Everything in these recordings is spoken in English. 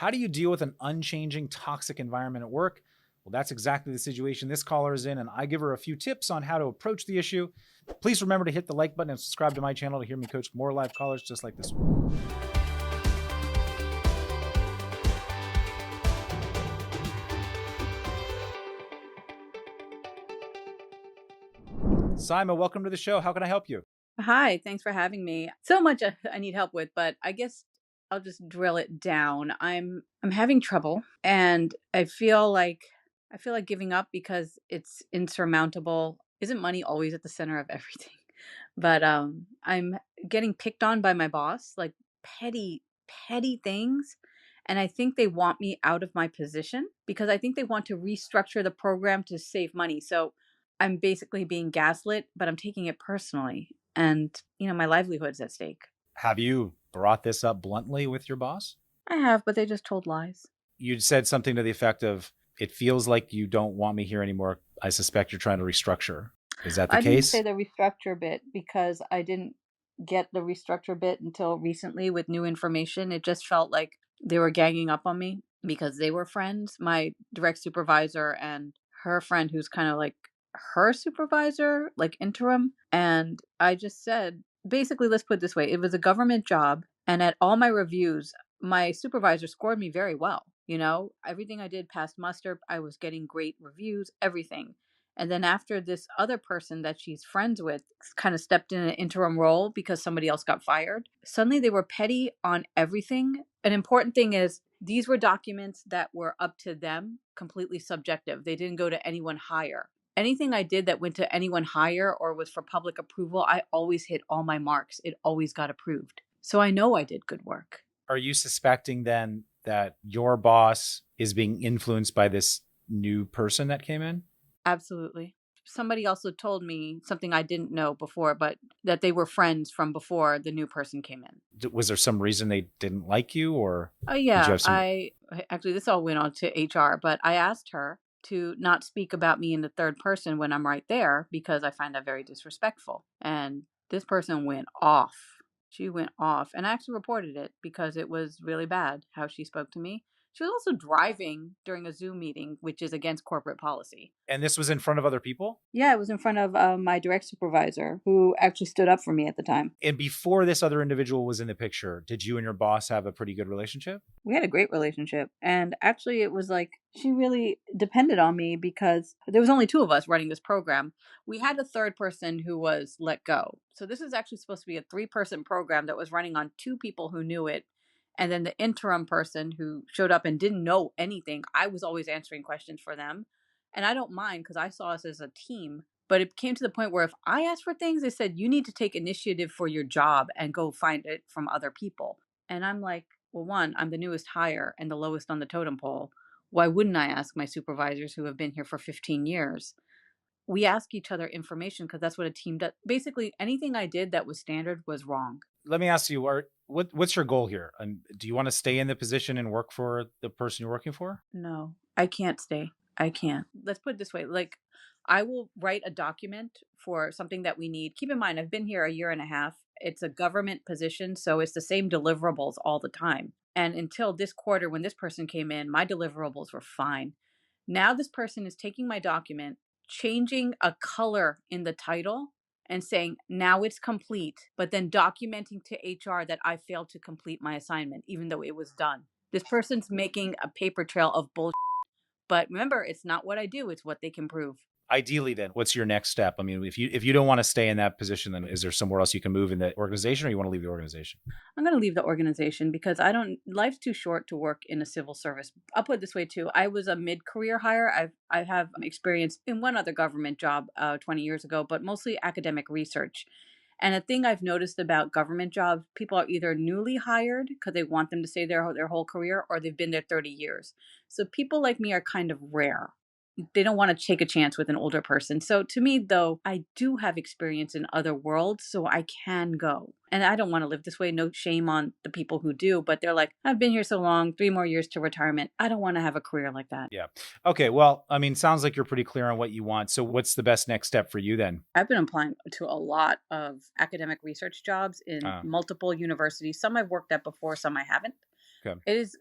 How do you deal with an unchanging, toxic environment at work? Well, that's exactly the situation this caller is in, and I give her a few tips on how to approach the issue. Please remember to hit the like button and subscribe to my channel to hear me coach more live callers just like this one. Saima, welcome to the show. How can I help you? Hi, thanks for having me. So much I need help with, but I guess I'll just drill it down. I'm having trouble and I feel like giving up because it's insurmountable. Isn't money always at the center of everything? But I'm getting picked on by my boss, like petty things, and I think they want me out of my position because I think they want to restructure the program to save money. So I'm basically being gaslit, but I'm taking it personally and my livelihood's at stake. Have you brought this up bluntly with your boss? I have, but they just told lies. You said something to the effect of, it feels like you don't want me here anymore. I suspect you're trying to restructure. Is that the I didn't say case? the restructure bit because I didn't get the restructure bit until recently with new information. It just felt like they were ganging up on me because they were friends, my direct supervisor and her friend who's kind of like her supervisor, like interim. And I just said, basically, let's put it this way, it was a government job. And at all my reviews, my supervisor scored me very well. Everything I did passed muster. I was getting great reviews, everything. And then after this other person that she's friends with kind of stepped in an interim role because somebody else got fired, suddenly they were petty on everything. An important thing is these were documents that were up to them, completely subjective. They didn't go to anyone higher. Anything I did that went to anyone higher or was for public approval, I always hit all my marks. It always got approved. So I know I did good work. Are you suspecting then that your boss is being influenced by this new person that came in? Absolutely. Somebody also told me something I didn't know before, but that they were friends from before the new person came in. Was there some reason they didn't like you, or Oh did you yeah, have some? I actually this all went on to HR, but I asked her to not speak about me in the third person when I'm right there because I find that very disrespectful. And this person went off. She went off, and I actually reported it because it was really bad how she spoke to me. She was also driving during a Zoom meeting, which is against corporate policy. And this was in front of other people? Yeah, it was in front of my direct supervisor who actually stood up for me at the time. And before this other individual was in the picture, did you and your boss have a pretty good relationship? We had a great relationship. And actually, it was like she really depended on me because there was only two of us running this program. We had a third person who was let go. So this is actually supposed to be a three-person program that was running on two people who knew it. And then the interim person who showed up and didn't know anything, I was always answering questions for them. And I don't mind because I saw us as a team. But it came to the point where if I asked for things, they said, you need to take initiative for your job and go find it from other people. And I'm like, well, one, I'm the newest hire and the lowest on the totem pole. Why wouldn't I ask my supervisors who have been here for 15 years? We ask each other information because that's what a team does. Basically, anything I did that was standard was wrong. Let me ask you, what's your goal here? And do you want to stay in the position and work for the person you're working for? No, I can't stay. I can't. Let's put it this way. Like, I will write a document for something that we need. Keep in mind, I've been here a year and a half. It's a government position, so it's the same deliverables all the time. And until this quarter, when this person came in, my deliverables were fine. Now, this person is taking my document, changing a color in the title, and saying, now it's complete, but then documenting to HR that I failed to complete my assignment, even though it was done. This person's making a paper trail of bullshit. But remember, it's not what I do, it's what they can prove. Ideally, then, what's your next step? I mean, if you don't want to stay in that position, then is there somewhere else you can move in the organization, or you want to leave the organization? I'm going to leave the organization because life's too short to work in a civil service. I'll put it this way too. I was a mid-career hire. I have experience in one other government job 20 years ago, but mostly academic research. And a thing I've noticed about government jobs, people are either newly hired because they want them to stay there their whole career, or they've been there 30 years. So people like me are kind of rare. They don't want to take a chance with an older person. So to me, though, I do have experience in other worlds, so I can go. And I don't want to live this way. No shame on the people who do, but they're like, I've been here so long, 3 more years to retirement. I don't want to have a career like that. Yeah. Okay. Well, I mean, sounds like you're pretty clear on what you want. So what's the best next step for you then? I've been applying to a lot of academic research jobs in multiple universities. Some I've worked at before, some I haven't. Okay. It is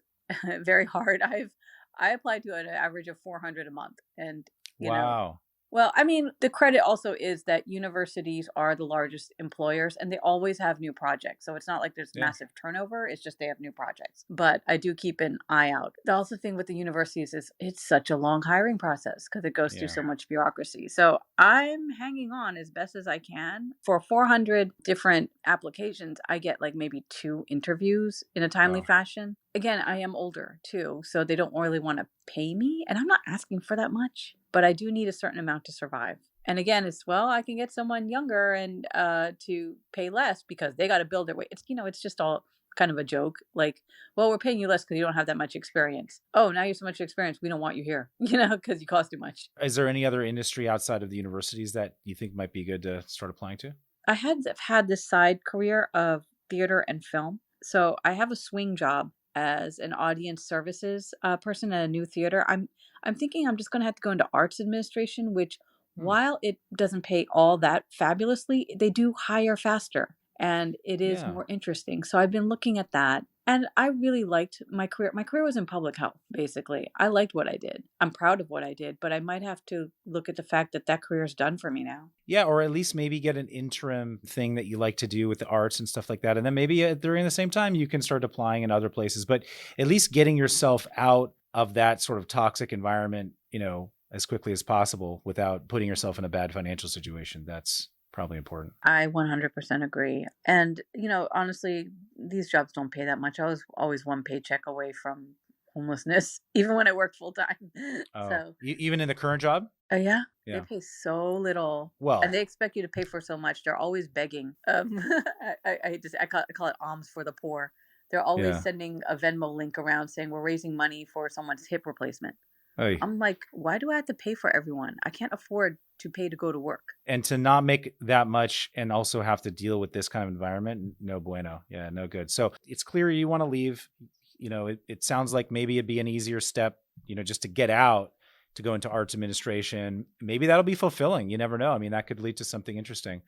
very hard. I applied to an average of 400 a month, and you know, Wow. well, I mean, the credit also is that universities are the largest employers and they always have new projects. So it's not like there's Yeah. massive turnover, it's just they have new projects. But I do keep an eye out. The also thing with the universities is it's such a long hiring process because it goes through Yeah. so much bureaucracy. So I'm hanging on as best as I can. For 400 different applications, I get like maybe 2 interviews in a timely Wow. fashion. Again, I am older too, so they don't really want to pay me, and I'm not asking for that much, but I do need a certain amount to survive. And again, it's well, I can get someone younger and to pay less because they got to build their way. It's just all kind of a joke. Like, well, we're paying you less because you don't have that much experience. Oh, now you have so much experience, we don't want you here, because you cost too much. Is there any other industry outside of the universities that you think might be good to start applying to? I have had this side career of theater and film. So I have a swing job as an audience services person at a new theater. I'm thinking I'm just going to have to go into arts administration, which Hmm. while it doesn't pay all that fabulously, they do hire faster and it is Yeah. more interesting. So I've been looking at that. And I really liked my career. My career was in public health, basically. I liked what I did. I'm proud of what I did, but I might have to look at the fact that that career is done for me now. Yeah, or at least maybe get an interim thing that you like to do with the arts and stuff like that. And then maybe during the same time, you can start applying in other places, but at least getting yourself out of that sort of toxic environment, as quickly as possible without putting yourself in a bad financial situation. That's probably important. I 100% agree. And, honestly, these jobs don't pay that much. I was always one paycheck away from homelessness, even when I worked full time. Oh, So, even in the current job? yeah, they Yeah. pay so little. And Well, they expect you to pay for so much. They're always begging. I call it alms for the poor. They're always yeah. sending a Venmo link around saying we're raising money for someone's hip replacement. Hey. I'm like, why do I have to pay for everyone? I can't afford to pay to go to work. And to not make that much and also have to deal with this kind of environment, no bueno. Yeah, no good. So it's clear you want to leave. It sounds like maybe it'd be an easier step, just to get out, to go into arts administration. Maybe that'll be fulfilling. You never know. I mean, that could lead to something interesting.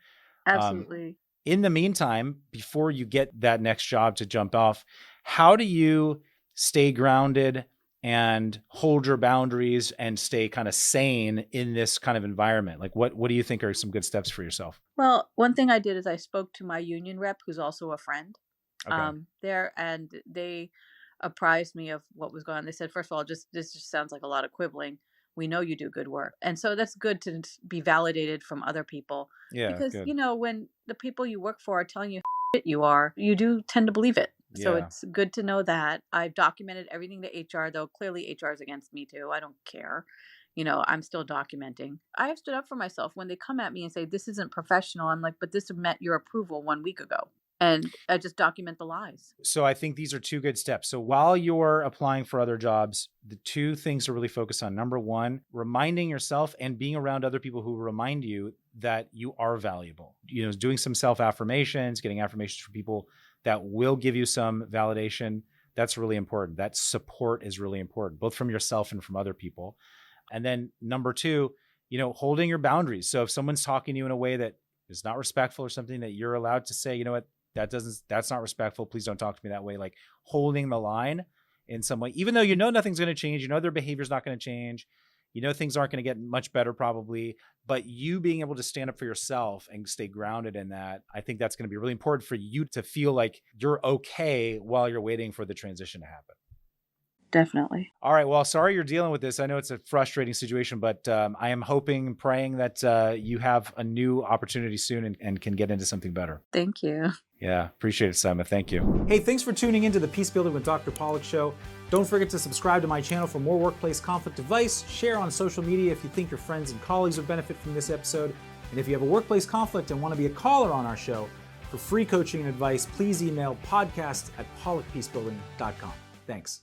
Um, Absolutely. in the meantime, before you get that next job to jump off, how do you stay grounded and hold your boundaries and stay kind of sane in this kind of environment? Like what do you think are some good steps for yourself? Well, one thing I did is I spoke to my union rep, who's also a friend, Okay. there, and they apprised me of what was going on. They said, first of all, just this just sounds like a lot of quibbling. We know you do good work, and so that's good to be validated from other people Yeah, because good. when the people you work for are telling you shit you do tend to believe it. So Yeah. it's good to know that. I've documented everything to HR, though clearly HR is against me too. I don't care. I'm still documenting. I have stood up for myself when they come at me and say, this isn't professional. I'm like, but this met your approval 1 week ago. And I just document the lies. So I think these are two good steps. So while you're applying for other jobs, the two things to really focus on. Number one, reminding yourself and being around other people who remind you that you are valuable. Doing some self-affirmations, getting affirmations from people that will give you some validation. That's really important. That support is really important, both from yourself and from other people. And then number two, holding your boundaries. So if someone's talking to you in a way that is not respectful or something, that you're allowed to say, you know what, that's not respectful. Please don't talk to me that way. Like holding the line in some way, even though nothing's going to change, their behavior's not going to change, things aren't going to get much better probably, but you being able to stand up for yourself and stay grounded in that, I think that's going to be really important for you to feel like you're okay while you're waiting for the transition to happen. Definitely. All right. Well, sorry you're dealing with this. I know it's a frustrating situation, but I am hoping and praying that you have a new opportunity soon and can get into something better. Thank you. Yeah. Appreciate it, Saima. Thank you. Hey, thanks for tuning into the Peacebuilding with Dr. Pollack show. Don't forget to subscribe to my channel for more workplace conflict advice. Share on social media if you think your friends and colleagues would benefit from this episode. And if you have a workplace conflict and want to be a caller on our show for free coaching and advice, please email podcast@pollackpeacebuilding.com. Thanks.